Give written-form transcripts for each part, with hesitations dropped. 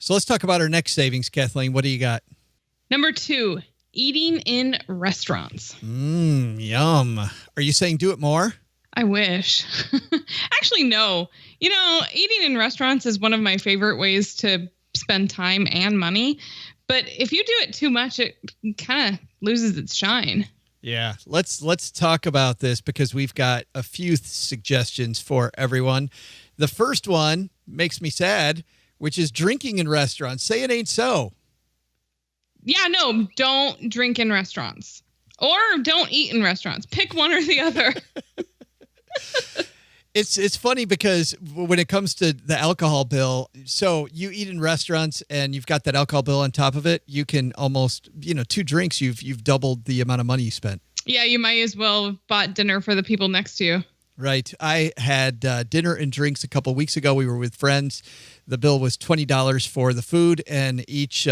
So let's talk about our next savings, Kathleen. What do you got? Number 2, eating in restaurants. Yum. Are you saying do it more? I wish. Actually, no. Eating in restaurants is one of my favorite ways to spend time and money. But if you do it too much, it kind of loses its shine. Yeah. Let's talk about this because we've got a few suggestions for everyone. The first one makes me sad, which is drinking in restaurants. Say it ain't so. Yeah, no, don't drink in restaurants or don't eat in restaurants. Pick one or the other. It's funny because when it comes to the alcohol bill, so you eat in restaurants and you've got that alcohol bill on top of it, you can almost, 2 drinks, you've doubled the amount of money you spent. Yeah, you might as well have bought dinner for the people next to you. Right. I had dinner and drinks a couple of weeks ago. We were with friends. The bill was $20 for the food, and each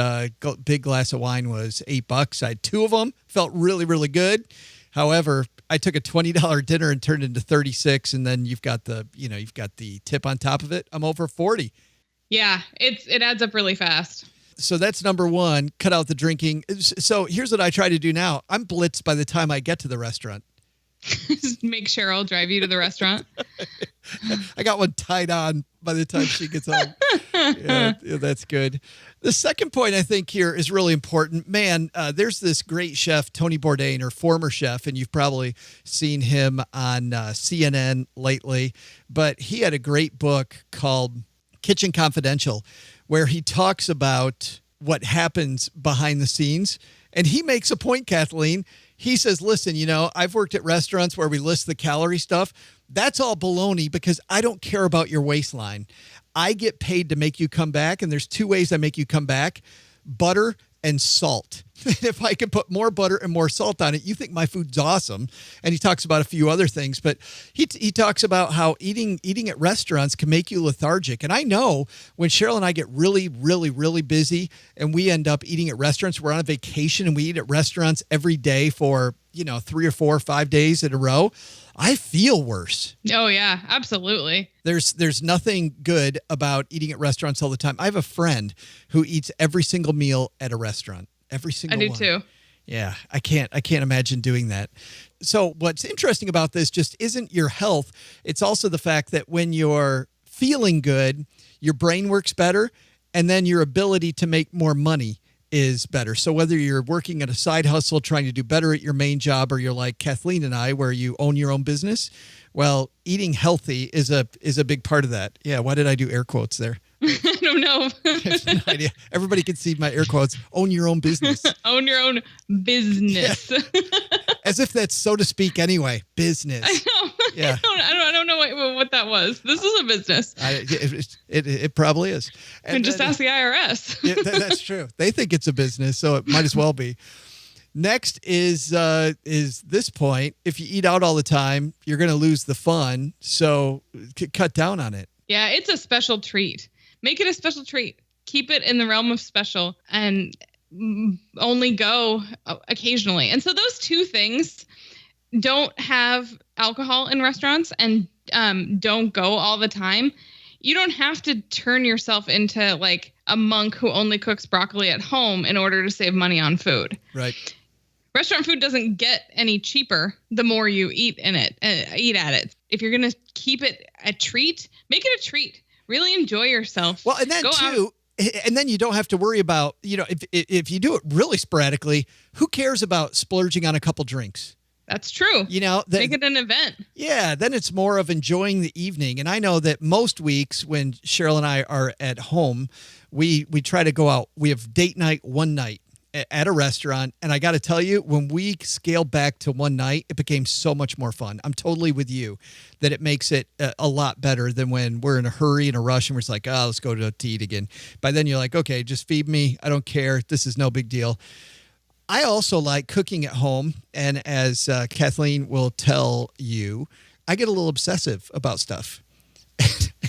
big glass of wine was $8. I had 2 of them. Felt really, really good. However, I took a $20 dinner and turned it into $36, and then you've got the tip on top of it. I'm over $40. Yeah, it adds up really fast. So that's number 1. Cut out the drinking. So here's what I try to do now. I'm blitzed by the time I get to the restaurant. Just make Cheryl drive you to the restaurant. I got one tied on by the time she gets home. Yeah, that's good. The second point I think here is really important. Man, there's this great chef, Tony Bourdain, or former chef, and you've probably seen him on CNN lately. But he had a great book called Kitchen Confidential, where he talks about what happens behind the scenes. And he makes a point, Kathleen. He says, listen, I've worked at restaurants where we list the calorie stuff. That's all baloney because I don't care about your waistline. I get paid to make you come back. And there's 2 ways I make you come back: butter and salt. If I can put more butter and more salt on it, you think my food's awesome. And he talks about a few other things, but he talks about how eating at restaurants can make you lethargic. And I know when Cheryl and I get really, really, really busy and we end up eating at restaurants, we're on a vacation and we eat at restaurants every day for, 3 or 4 or 5 days in a row, I feel worse. Oh, yeah, absolutely. There's nothing good about eating at restaurants all the time. I have a friend who eats every single meal at a restaurant. Every single one. I do too. Yeah, I can't imagine doing that. So what's interesting about this just isn't your health. It's also the fact that when you're feeling good, your brain works better, and then your ability to make more money is better. So whether you're working at a side hustle, trying to do better at your main job, or you're like Kathleen and I, where you own your own business, well, eating healthy is a big part of that. Yeah, why did I do air quotes there? I don't know. I have no idea. Everybody can see my air quotes. Own your own business. Own your own business. Yeah. As if that's so to speak anyway. Business. I know. Yeah. I don't know what that was. This is a business. It probably is. And just ask the IRS. Yeah, that's true. They think it's a business, so it might as well be. Next is this point. If you eat out all the time, you're going to lose the fun. So cut down on it. Yeah, it's a special treat. Make it a special treat. Keep it in the realm of special and only go occasionally. And so those 2 things, don't have alcohol in restaurants and don't go all the time. You don't have to turn yourself into like a monk who only cooks broccoli at home in order to save money on food. Right. Restaurant food doesn't get any cheaper the more you eat at it. If you're going to keep it a treat, make it a treat. Really enjoy yourself. Well, and then and then you don't have to worry about, if you do it really sporadically, who cares about splurging on a couple drinks? That's true. Make it an event. Yeah, then it's more of enjoying the evening. And I know that most weeks when Cheryl and I are at home, we try to go out. We have date night one night at a restaurant. And I got to tell you, when we scaled back to one night, it became so much more fun. I'm totally with you that it makes it a lot better than when we're in a hurry and a rush and we're just like, let's go to eat again. By then you're like, okay, just feed me. I don't care. This is no big deal. I also like cooking at home. And as Kathleen will tell you, I get a little obsessive about stuff.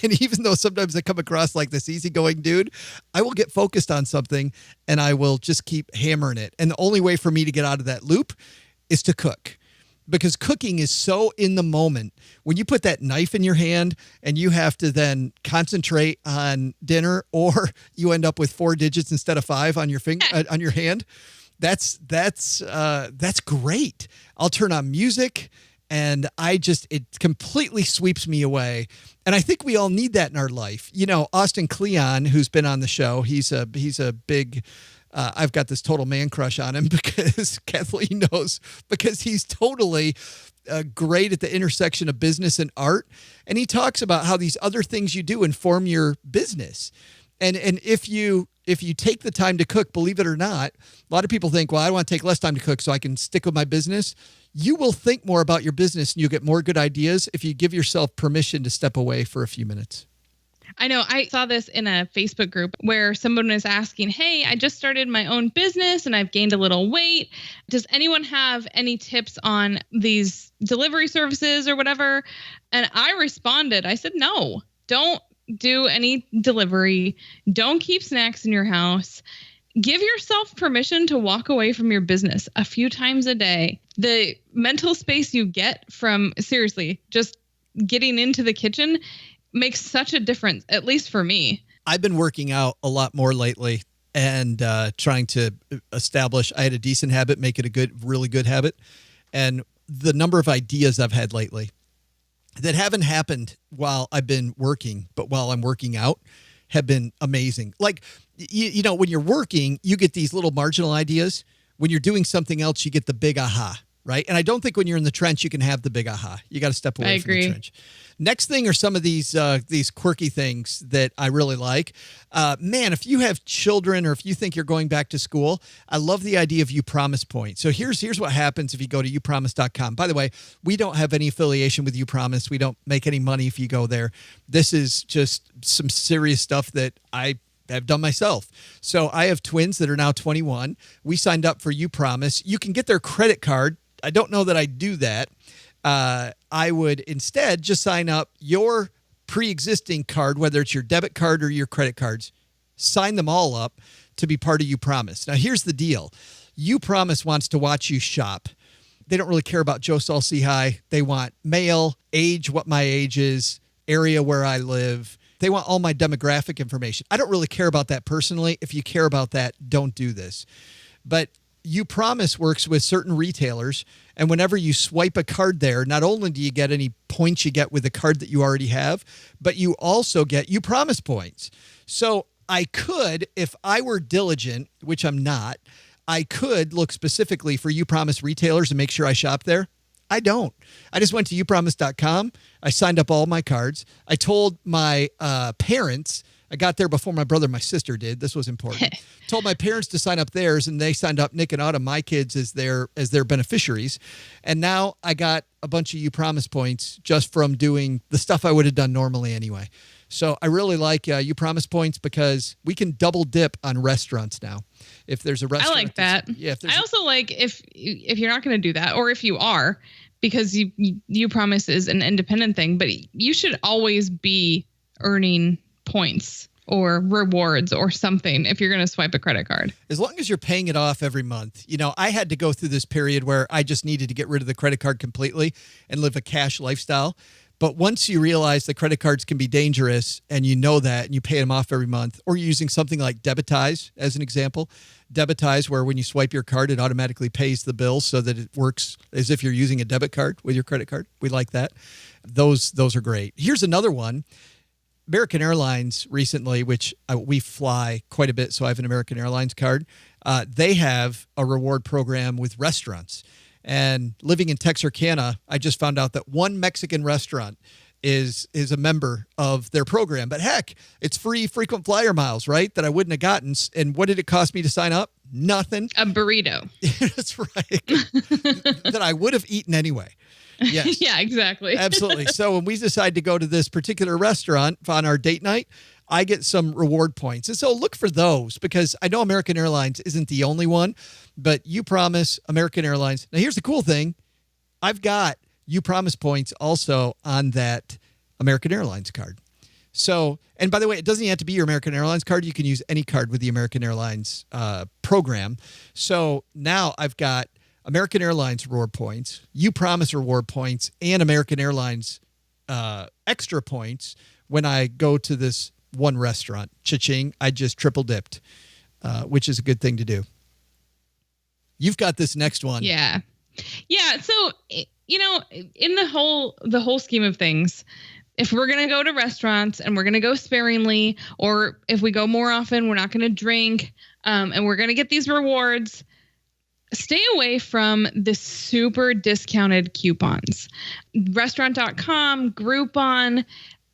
And even though sometimes I come across like this easygoing dude, I will get focused on something and I will just keep hammering it. And the only way for me to get out of that loop is to cook. because cooking is so in the moment. When you put that knife in your hand and you have to then concentrate on dinner, or you end up with 4 digits instead of 5 on your finger on your hand, that's great. I'll turn on music, and it completely sweeps me away. And I think we all need that in our life. You know, Austin Kleon, who's been on the show, he's a big. I've got this total man crush on him because Kathleen knows, because he's totally great at the intersection of business and art. And he talks about how these other things you do inform your business. And if you take the time to cook, believe it or not, a lot of people think, well, I want to take less time to cook so I can stick with my business. You will think more about your business and you'll get more good ideas if you give yourself permission to step away for a few minutes. I know. I saw this in a Facebook group where someone was asking, hey, I just started my own business and I've gained a little weight. Does anyone have any tips on these delivery services or whatever? And I responded, I said, no, don't do any delivery. Don't keep snacks in your house. Give yourself permission to walk away from your business a few times a day. The mental space you get from, seriously, just getting into the kitchen makes such a difference, at least for me. I've been working out a lot more lately and trying to establish, I had a decent habit, make it a really good habit. And the number of ideas I've had lately that haven't happened while I've been working, but while I'm working out, have been amazing. Like, you know, when you're working, you get these little marginal ideas. When you're doing something else, you get the big aha, right? And I don't think when you're in the trench, you can have the big aha. You got to step away from the trench. Next thing are some of these quirky things that I really like. Man, if you have children or if you think you're going back to school, I love the idea of UPromise points. So here's what happens if you go to upromise.com. By the way, we don't have any affiliation with UPromise. We don't make any money if you go there. This is just some serious stuff that I have done myself. So I have twins that are now 21. We signed up for UPromise. You can get their credit card. I don't know that I do that. I would instead just sign up your pre-existing card, whether it's your debit card or your credit cards, sign them all up to be part of UPromise. Now, here's the deal. UPromise wants to watch you shop. They don't really care about Joe Saul-Sehy. They want male, age, what my age is, area where I live. They want all my demographic information. I don't really care about that personally. If you care about that, don't do this. But UPromise works with certain retailers, and whenever you swipe a card there, not only do you get any points you get with the card that you already have, but you also get UPromise points. So I could, if I were diligent, which I'm not, I could look specifically for UPromise retailers and make sure I shop there. I don't. I just went to upromise.com. I signed up all my cards. I told my parents, I got there before my brother and my sister did. This was important. Told my parents to sign up theirs, and they signed up Nick and Autumn, my kids, as their beneficiaries. And now I got a bunch of UPromise points just from doing the stuff I would have done normally anyway. So I really like UPromise points because we can double dip on restaurants now. If there's a restaurant, I like that. Yeah. I also like if you're not going to do that, or if you are, because UPromise is an independent thing, but you should always be earning points or rewards or something if you're going to swipe a credit card. As long as you're paying it off every month. You know, I had to go through this period where I just needed to get rid of the credit card completely and live a cash lifestyle. But once you realize the credit cards can be dangerous and you know that and you pay them off every month, or you're using something like Debitize as an example, Debitize, where when you swipe your card, it automatically pays the bill so that it works as if you're using a debit card with your credit card. We like that. Those are great. Here's another one. American Airlines recently, which we fly quite a bit, so I have an American Airlines card. They have a reward program with restaurants. And living in Texarkana, I just found out that one Mexican restaurant is a member of their program. But heck, it's free frequent flyer miles, right? That I wouldn't have gotten. And what did it cost me to sign up? Nothing. A burrito. That's right. That I would have eaten anyway. Yes. Yeah, exactly. Absolutely. So when we decide to go to this particular restaurant on our date night, I get some reward points. And so look for those, because I know American Airlines isn't the only one, but UPromise, American Airlines. Now, here's the cool thing. I've got UPromise points also on that American Airlines card. So, and by the way, it doesn't have to be your American Airlines card. You can use any card with the American Airlines program. So now I've got American Airlines reward points, You Promise reward points, and American Airlines extra points when I go to this one restaurant. Cha-ching, I just triple dipped, which is a good thing to do. You've got this next one. Yeah. Yeah. So, in the whole scheme of things, if we're going to go to restaurants and we're going to go sparingly, or if we go more often, we're not going to drink, and we're going to get these rewards, stay away from the super discounted coupons. Restaurant.com, Groupon,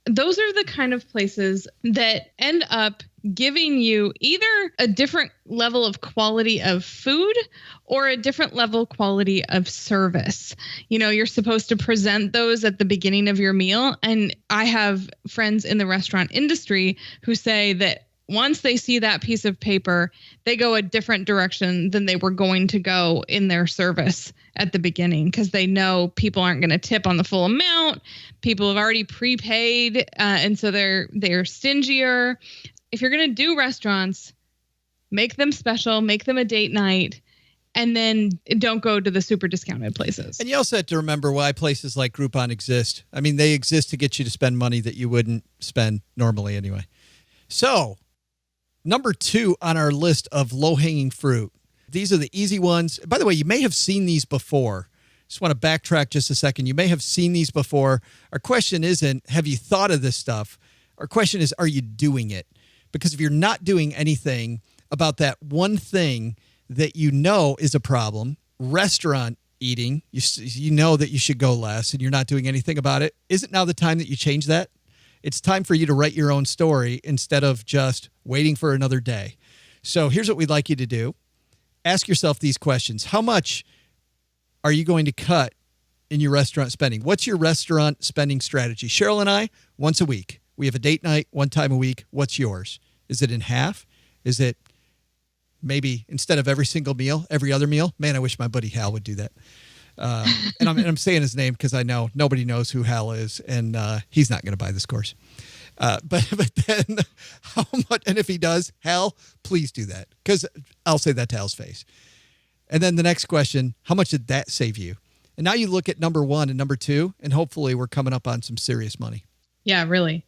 those are the kind of places that end up giving you either a different level of quality of food or a different level quality of service. You're supposed to present those at the beginning of your meal. And I have friends in the restaurant industry who say that once they see that piece of paper, they go a different direction than they were going to go in their service at the beginning, because they know people aren't going to tip on the full amount. People have already prepaid, and so they're stingier. If you're going to do restaurants, make them special, make them a date night, and then don't go to the super discounted places. And you also have to remember why places like Groupon exist. I mean, they exist to get you to spend money that you wouldn't spend normally anyway. So, number 2 on our list of low-hanging fruit. These are the easy ones. By the way, you may have seen these before. Just want to backtrack just a second. You may have seen these before. Our question isn't, have you thought of this stuff? Our question is, are you doing it? Because if you're not doing anything about that one thing that you know is a problem, restaurant eating, you know that you should go less and you're not doing anything about it, isn't now the time that you change that? It's time for you to write your own story instead of just waiting for another day. So here's what we'd like you to do. Ask yourself these questions. How much are you going to cut in your restaurant spending? What's your restaurant spending strategy? Cheryl and I, once a week. We have a date night one time a week. What's yours? Is it in half? Is it maybe instead of every single meal, every other meal? Man, I wish my buddy Hal would do that. And I'm saying his name because I know nobody knows who Hal is, and he's not going to buy this course. But then how much? And if he does, Hal, please do that, because I'll say that to Hal's face. And then the next question: how much did that save you? And now you look at number 1 and number 2, and hopefully we're coming up on some serious money. Yeah, really.